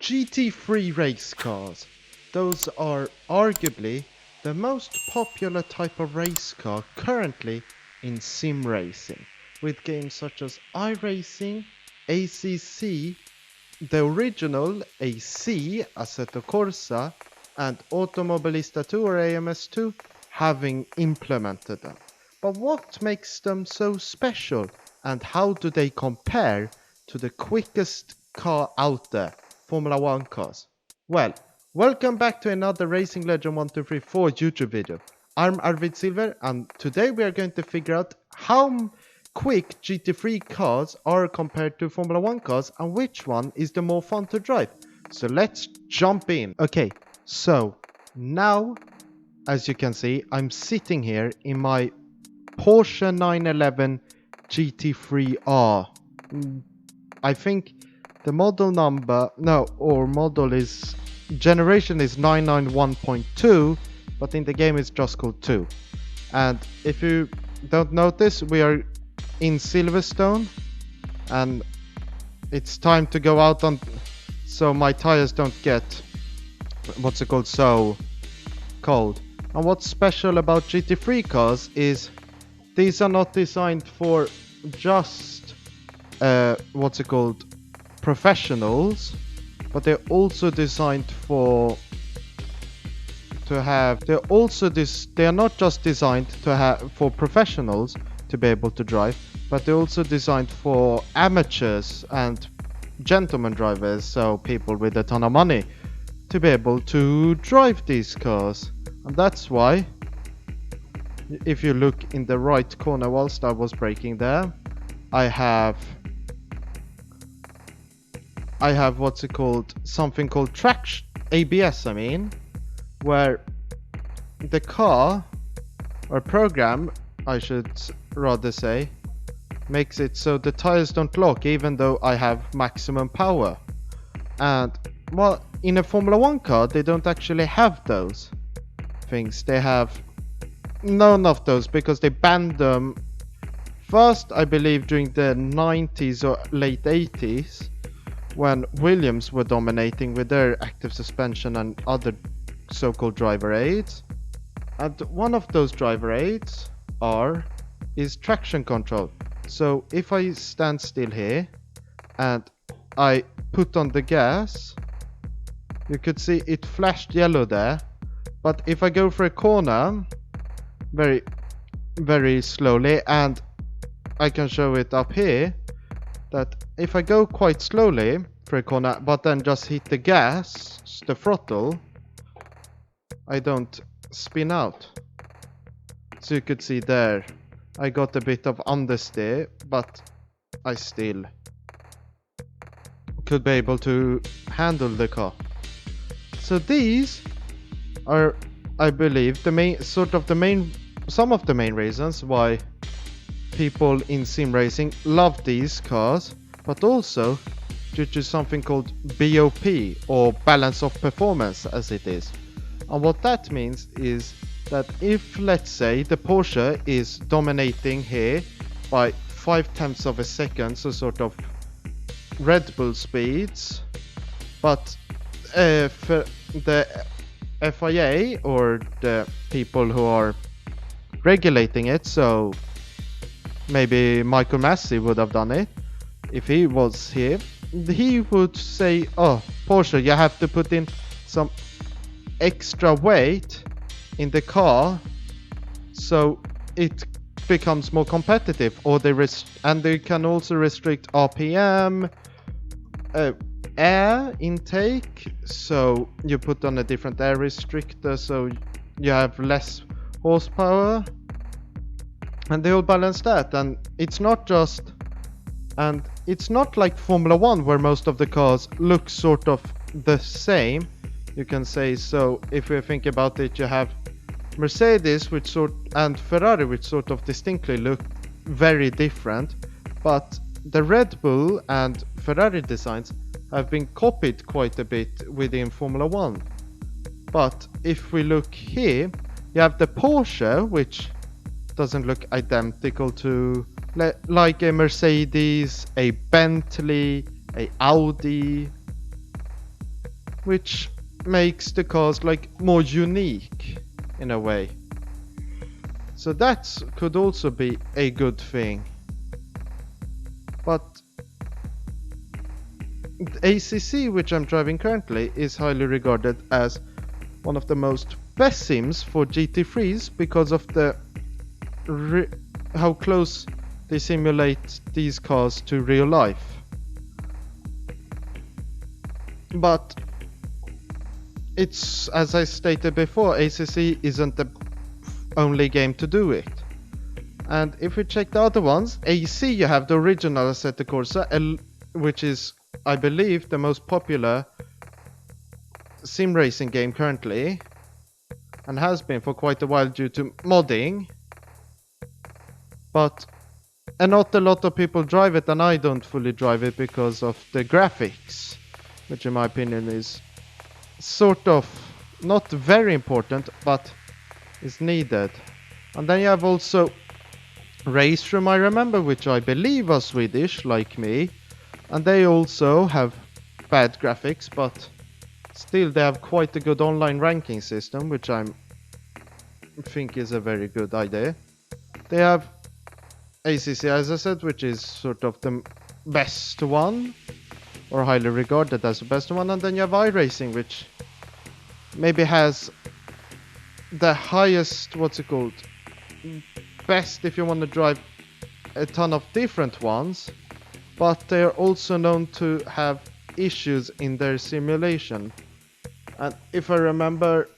GT3 race cars. Those are arguably the most popular type of race car currently in sim racing, with games such as iRacing, ACC, the original AC, Assetto Corsa, and Automobilista 2 or AMS2 having implemented them. But what makes them so special, and how do they compare to the quickest car out there, Formula 1 cars? Well, welcome back to another Racing Legend 1234 YouTube video. I'm Arvid Silver, and today we are going to figure out how quick GT3 cars are compared to Formula 1 cars and which one is the more fun to drive. So let's jump in. Okay, so now, as you can see, I'm sitting here in my Porsche 911 GT3R. I think the model number, generation is 991.2, but in the game it's just called 2. And if you don't notice, we are in Silverstone, and it's time to go out on, so my tires don't get, so cold. And what's special about GT3 cars is these are not designed for just professionals, but they're also designed for they are not just designed to have for professionals to be able to drive, but they're also designed for amateurs and gentleman drivers, so people with a ton of money, to be able to drive these cars. And that's why, if you look in the right corner whilst I was braking there, I have something called traction ABS, where the car, or program I should rather say, makes it so the tires don't lock even though I have maximum power. And well, in a Formula 1 car they don't actually have those things. They have none of those because they banned them first, I believe, during the 90s or late 80s, when Williams were dominating with their active suspension and other so-called driver aids. And one of those driver aids is traction control. So if I stand still here and I put on the gas, you could see it flashed yellow there. But if I go for a corner very, very slowly, and I can show it up here, that if I go quite slowly for a corner but then just hit the gas, the throttle, I don't spin out. So you could see there, I got a bit of understeer, but I still could be able to handle the car. So these are, I believe, some of the main reasons why people in sim racing love these cars, but also due to something called BOP, or balance of performance as it is. And what that means is that if, let's say, the Porsche is dominating here by 0.5 of a second, so sort of Red Bull speeds, but for the FIA or the people who are regulating it, so maybe Michael Massey would have done it if he was here, he would say, oh, Porsche, you have to put in some extra weight in the car so it becomes more competitive, or they can also restrict RPM, air intake, so you put on a different air restrictor so you have less horsepower, and they all balance that. And it's not like Formula 1 where most of the cars look sort of the same, you can say. So if we think about it, you have Mercedes and Ferrari, which sort of distinctly look very different, but the Red Bull and Ferrari designs have been copied quite a bit within Formula 1. But if we look here, you have the Porsche, which doesn't look identical to like a Mercedes, a Bentley, a Audi, which makes the cars like more unique in a way. So that could also be a good thing. But ACC, which I'm driving currently, is highly regarded as one of the most best sims for GT3s because of the how close they simulate these cars to real life. But it's, as I stated before, ACC isn't the only game to do it. And if we check the other ones, AC, you have the original Assetto Corsa, which is, I believe, the most popular sim racing game currently, and has been for quite a while due to modding. And not a lot of people drive it, and I don't fully drive it because of the graphics, which in my opinion is sort of not very important, but is needed. And then you have also Race Room, I remember, which I believe are Swedish, like me, and they also have bad graphics, but still they have quite a good online ranking system, which I think is a very good idea. They have ACC, as I said, which is sort of the best one, or highly regarded as the best one, and then you have iRacing, which maybe has the highest, best if you want to drive a ton of different ones, but they're also known to have issues in their simulation. And if I remember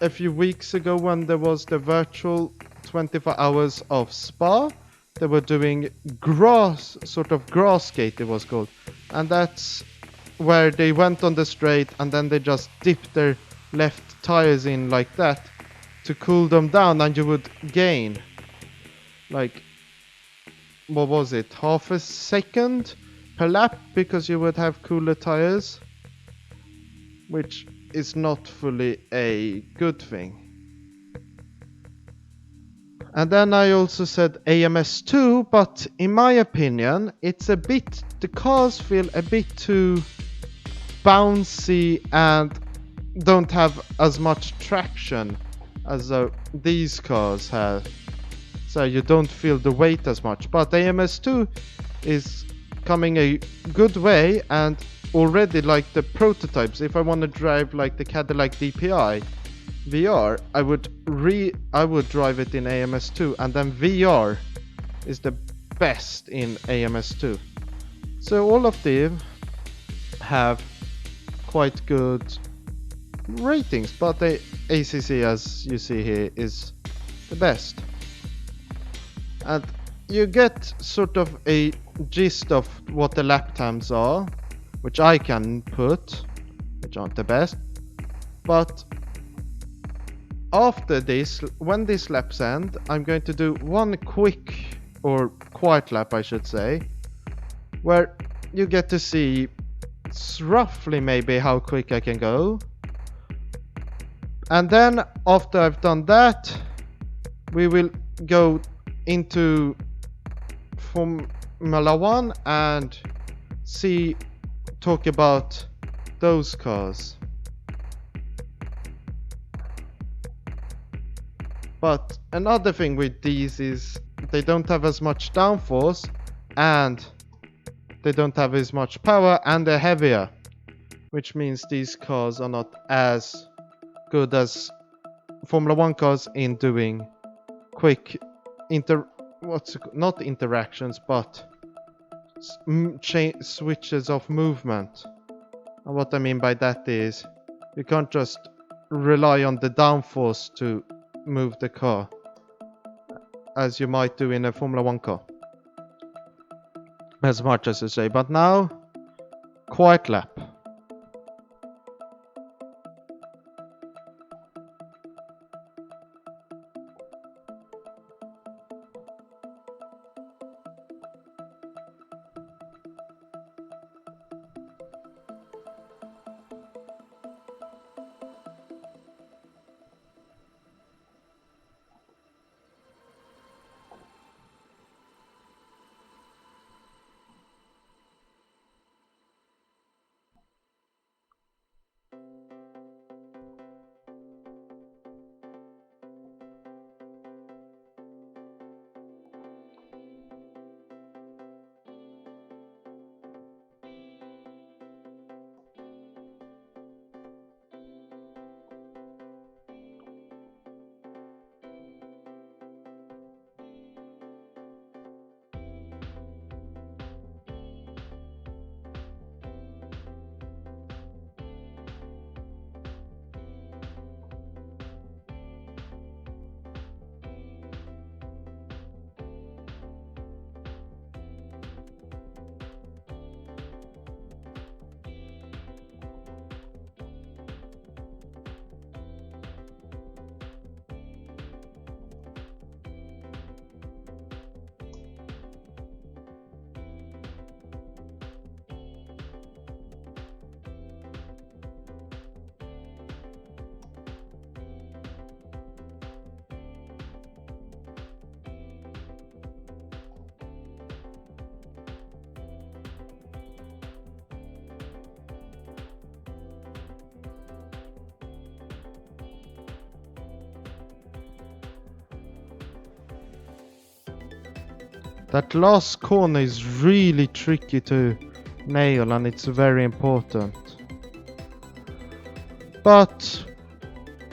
a few weeks ago when there was the virtual 24 hours of Spa, they were doing grass skate, it was called, and that's where they went on the straight and then they just dipped their left tires in like that to cool them down, and you would gain like, what was it, half a second per lap because you would have cooler tires, which is not fully a good thing. And then I also said AMS2, but in my opinion, the cars feel a bit too bouncy and don't have as much traction as these cars have. So you don't feel the weight as much. But AMS2 is coming a good way, and already like the prototypes, if I want to drive like the Cadillac DPI VR, I would drive it in AMS2, and then VR is the best in AMS2. So all of them have quite good ratings, but the ACC, as you see here, is the best. And you get sort of a gist of what the lap times are, which I can put, which aren't the best. But after this, when these laps end, I'm going to do one quick or quiet lap, I should say, where you get to see roughly maybe how quick I can go. And then after I've done that, we will go into Formula 1 and talk about those cars. But another thing with these is they don't have as much downforce, and they don't have as much power, and they're heavier, which means these cars are not as good as Formula 1 cars in doing quick not interactions, but switches of movement. And what I mean by that is you can't just rely on the downforce to move the car as you might do in a Formula 1 car, as much as you say. But now, quiet lap. That last corner is really tricky to nail, and it's very important. But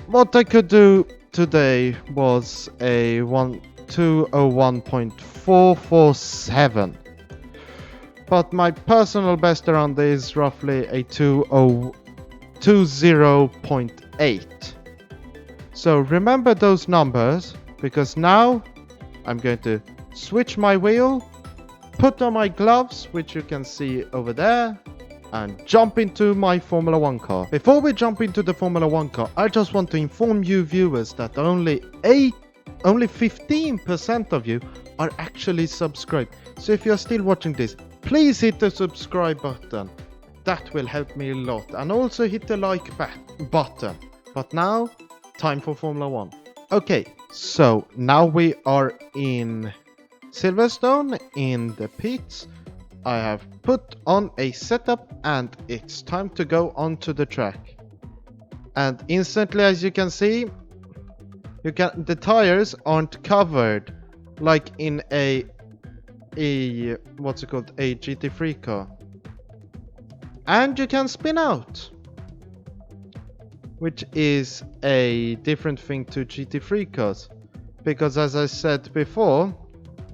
what I could do today was a 201.447. But my personal best around is roughly a 20.8. So remember those numbers, because now I'm going to switch my wheel, put on my gloves, which you can see over there, and jump into my Formula 1 car. Before we jump into the Formula 1 car, I just want to inform you viewers that only 15% of you are actually subscribed. So if you're still watching this, please hit the subscribe button. That will help me a lot. And also hit the like button. But now, time for Formula 1. Okay, so now we are in Silverstone in the pits. I have put on a setup and it's time to go onto the track. And instantly, as you can see, the tires aren't covered like in a what's it called, a GT3 car. And you can spin out, which is a different thing to GT3 cars, because as I said before,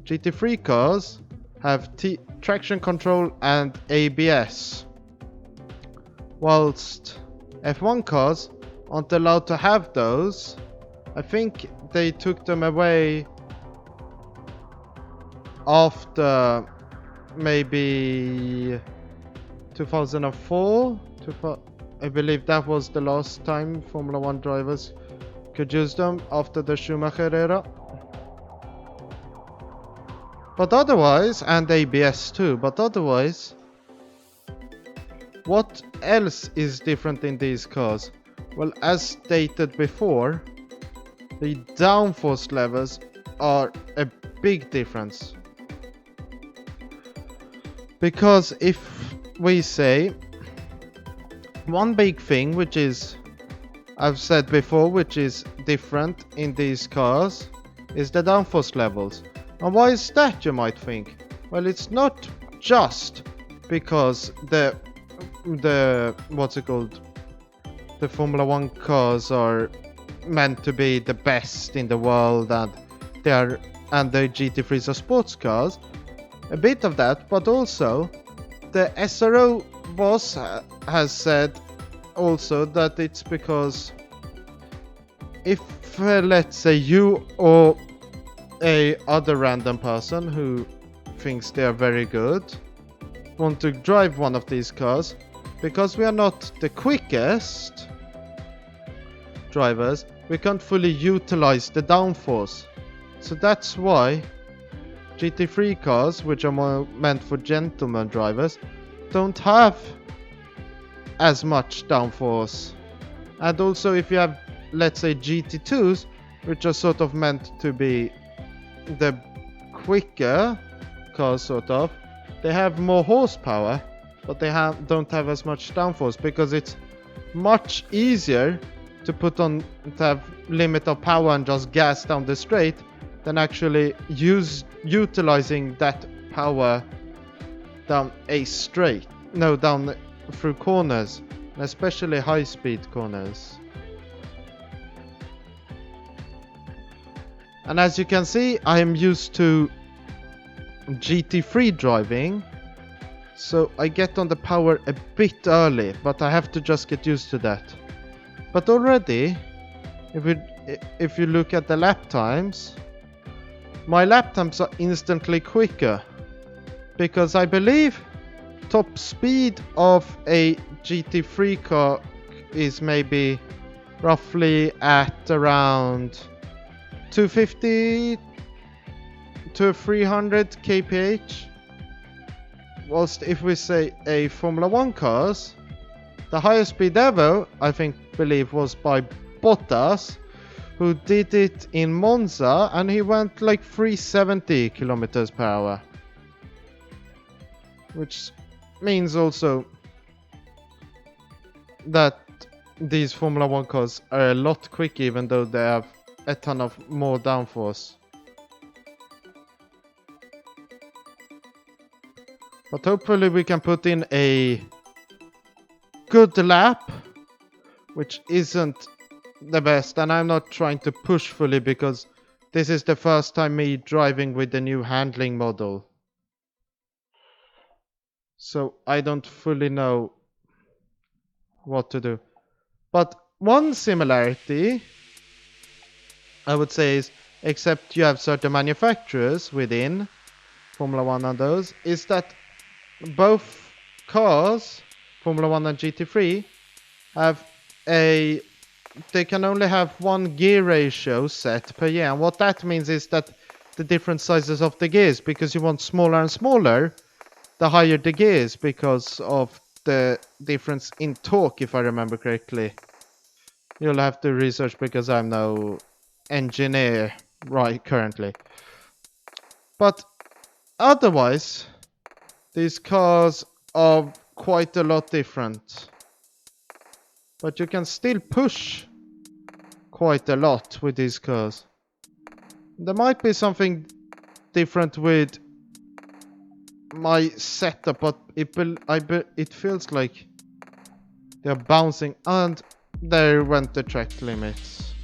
GT3 cars have traction control and ABS, whilst F1 cars aren't allowed to have those. I think they took them away after maybe 2004. I believe that was the last time Formula 1 drivers could use them, after the Schumacher era. But otherwise, and ABS too, but otherwise, what else is different in these cars? Well, as stated before, the downforce levels are a big difference. Because if we say one big thing, which is, I've said before, which is different in these cars, is the downforce levels. And why is that, you might think? Well, it's not just because the what's it called, the Formula 1 cars are meant to be the best in the world, and the GT3s are sports cars. A bit of that, but also the SRO boss has said also that it's because if let's say you or a other random person who thinks they are very good want to drive one of these cars, because we are not the quickest drivers, we can't fully utilize the downforce. So that's why GT3 cars, which are more meant for gentleman drivers, don't have as much downforce. And also if you have, let's say, GT2s, which are sort of meant to be the quicker cars, sort of, they have more horsepower, but they don't have as much downforce, because it's much easier to have limit of power and just gas down the straight than actually utilizing that power down through corners, especially high-speed corners. And as you can see, I am used to GT3 driving, so I get on the power a bit early, but I have to just get used to that. But already, if you look at the lap times, my lap times are instantly quicker, because I believe top speed of a GT3 car is maybe roughly at around 250 to 300 kph, whilst if we say a Formula 1 cars, the highest speed ever, I believe was by Bottas, who did it in Monza, and he went like 370 kilometers per hour, which means also that these Formula 1 cars are a lot quicker, even though they have a ton of more downforce. But hopefully we can put in a good lap, which isn't the best, and I'm not trying to push fully because this is the first time me driving with the new handling model. So I don't fully know what to do. But one similarity, I would say, is, except you have certain manufacturers within Formula 1 and those, is that both cars, Formula 1 and GT3, have they can only have one gear ratio set per year. And what that means is that the different sizes of the gears, because you want smaller and smaller, the higher the gears, because of the difference in torque, if I remember correctly. You'll have to research because I'm no engineer right currently. But otherwise, these cars are quite a lot different. But you can still push quite a lot with these cars. There might be something different with my setup, but it feels like they're bouncing, and there went the track limits.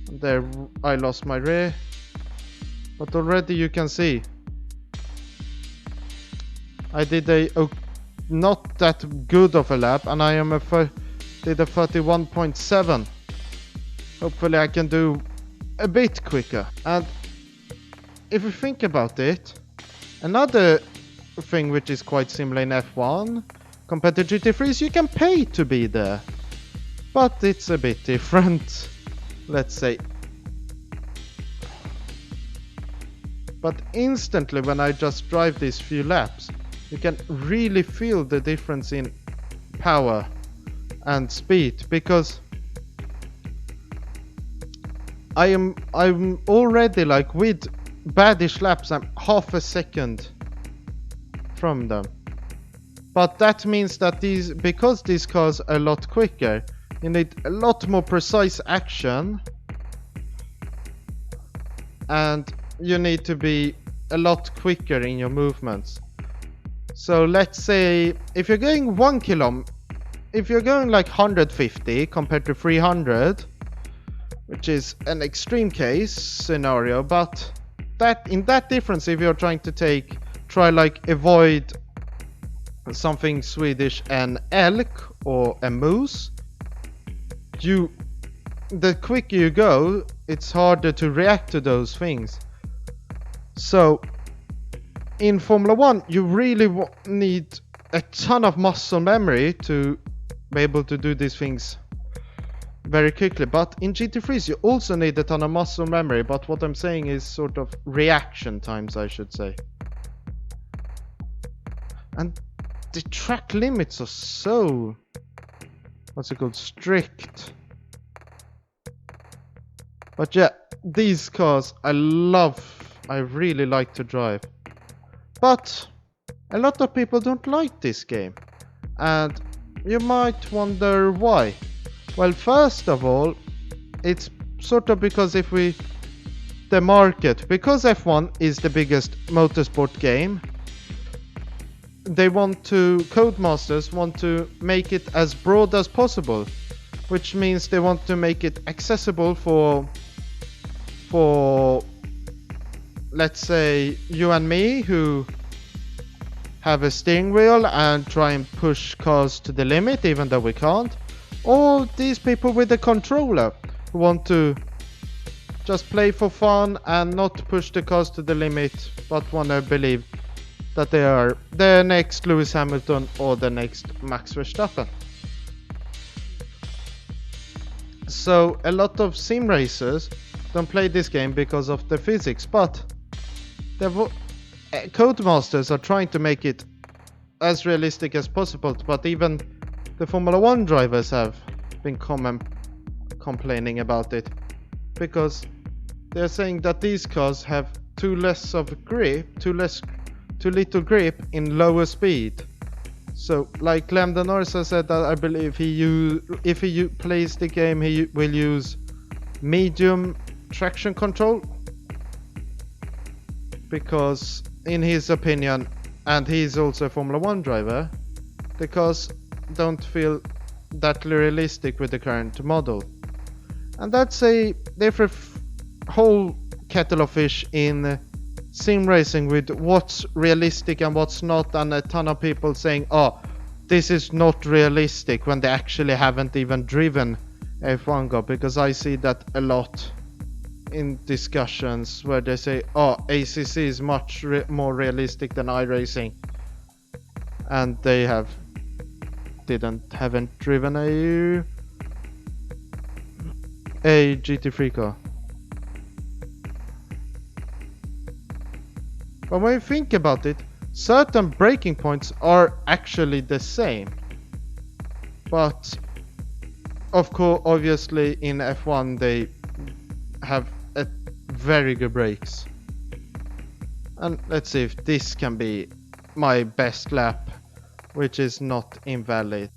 There I lost my rear, but already you can see I did not that good of a lap, and I am did a 31.7. Hopefully I can do a bit quicker. And if you think about it, another thing which is quite similar in F1 compared to GT3 is you can pay to be there, but it's a bit different, let's say. But instantly when I just drive these few laps, you can really feel the difference in power and speed, because I'm already, like, with badish laps, I'm half a second from them. But that means that because these cars are a lot quicker, you need a lot more precise action, and you need to be a lot quicker in your movements. So let's say if you're going 1 kilometer, if you're going like 150 compared to 300, which is an extreme case scenario, but in that difference, if you're trying to try like avoid something Swedish, an elk or a moose, the quicker you go, it's harder to react to those things. So in Formula 1, you really need a ton of muscle memory to be able to do these things very quickly. But in GT3s, you also need a ton of muscle memory, but what I'm saying is sort of reaction times, I should say. And the track limits are so, what's it called, strict. But yeah, these cars I really like to drive. But a lot of people don't like this game, and you might wonder why. Well, first of all, it's sort of because the market, because F1 is the biggest motorsport game, Codemasters want to make it as broad as possible, which means they want to make it accessible for let's say you and me, who have a steering wheel and try and push cars to the limit even though we can't, or these people with a controller who want to just play for fun and not push the cars to the limit, but want to believe that they are the next Lewis Hamilton or the next Max Verstappen. So a lot of sim racers don't play this game because of the physics, but the Codemasters are trying to make it as realistic as possible. But even the Formula 1 drivers have been complaining about it, because they're saying that these cars have too little grip in lower speed. So, like Lando Norris has said, that I believe if he plays the game, he will use medium traction control, because in his opinion, and he's also a Formula 1 driver, the cars don't feel that realistic with the current model. And that's a different whole kettle of fish in sim racing, with what's realistic and what's not, and a ton of people saying, oh, this is not realistic, when they actually haven't even driven F1 car, because I see that a lot in discussions where they say, oh, ACC is much more realistic than iRacing, and they haven't driven a GT3 car. But when you think about it, certain braking points are actually the same. But of course, obviously in F1 they have a very good brakes. And let's see if this can be my best lap, which is not invalid.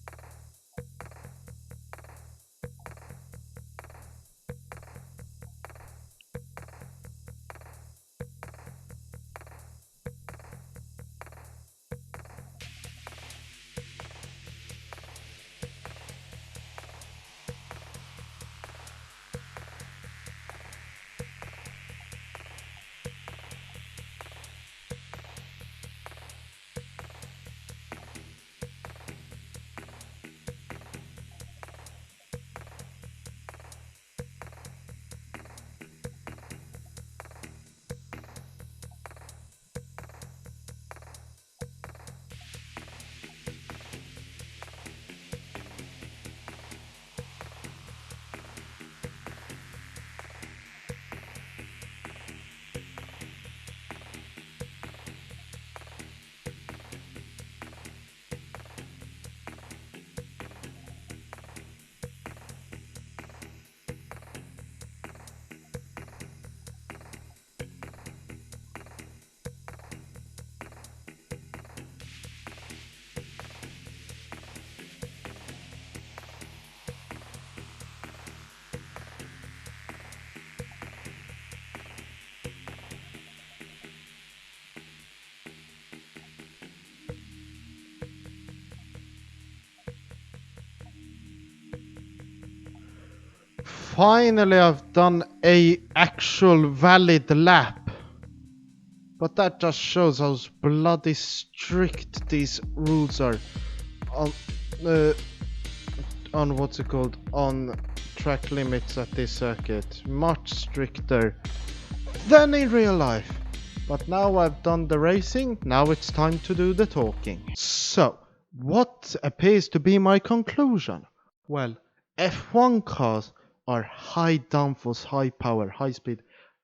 Finally, I've done a actual valid lap. But that just shows how bloody strict these rules are on what's it called, on track limits at this circuit. Much stricter than in real life. But now I've done the racing, now it's time to do the talking. So, what appears to be my conclusion? Well, F1 cars are high downforce, high power, high speed,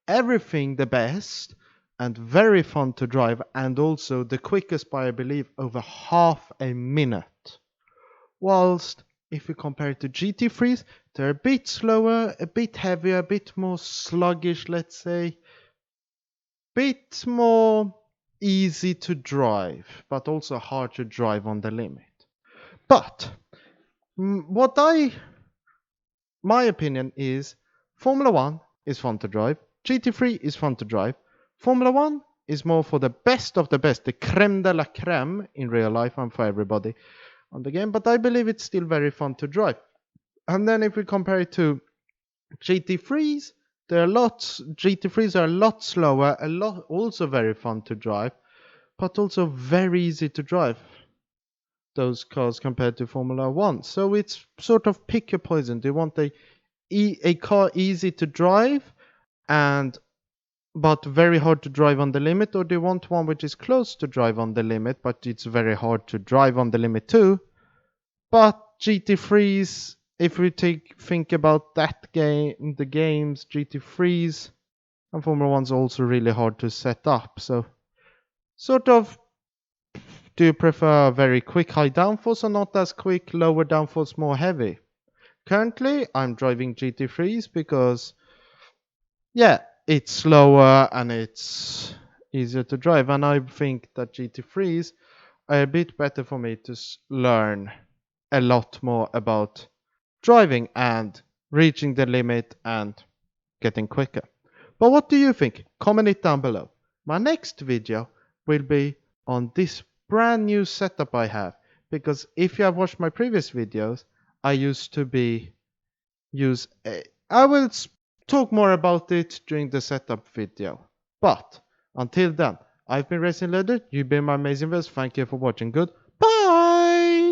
everything the best, and very fun to drive, and also the quickest by, I believe, over half a minute. Whilst if you compare it to GT3s, they're a bit slower, a bit heavier, a bit more sluggish, let's say. Bit more easy to drive, but also hard to drive on the limit. But my opinion is Formula 1 is fun to drive, GT3 is fun to drive. Formula 1 is more for the best of the best, the creme de la creme in real life and for everybody on the game, but I believe it's still very fun to drive. And then if we compare it to GT3s, GT3s are a lot slower, a lot also very fun to drive, but also very easy to drive, those cars, compared to Formula 1. So it's sort of pick your poison. Do you want a car easy to drive but very hard to drive on the limit, or do you want one which is close to drive on the limit but it's very hard to drive on the limit too? But GT3s, if we think about that game, the games, GT3s and Formula 1's also really hard to set up. So sort of, do you prefer very quick high downforce or not as quick lower downforce more heavy? Currently I'm driving GT3s because it's slower and it's easier to drive, and I think that GT3s are a bit better for me to learn a lot more about driving and reaching the limit and getting quicker. But what do you think? Comment it down below. My next video will be on this brand new setup I have. Because if you have watched my previous videos, I used to use a... I will talk more about it during the setup video. But until then, I've been Racing Leather, you've been my amazing viewers, thank you for watching, goodbye!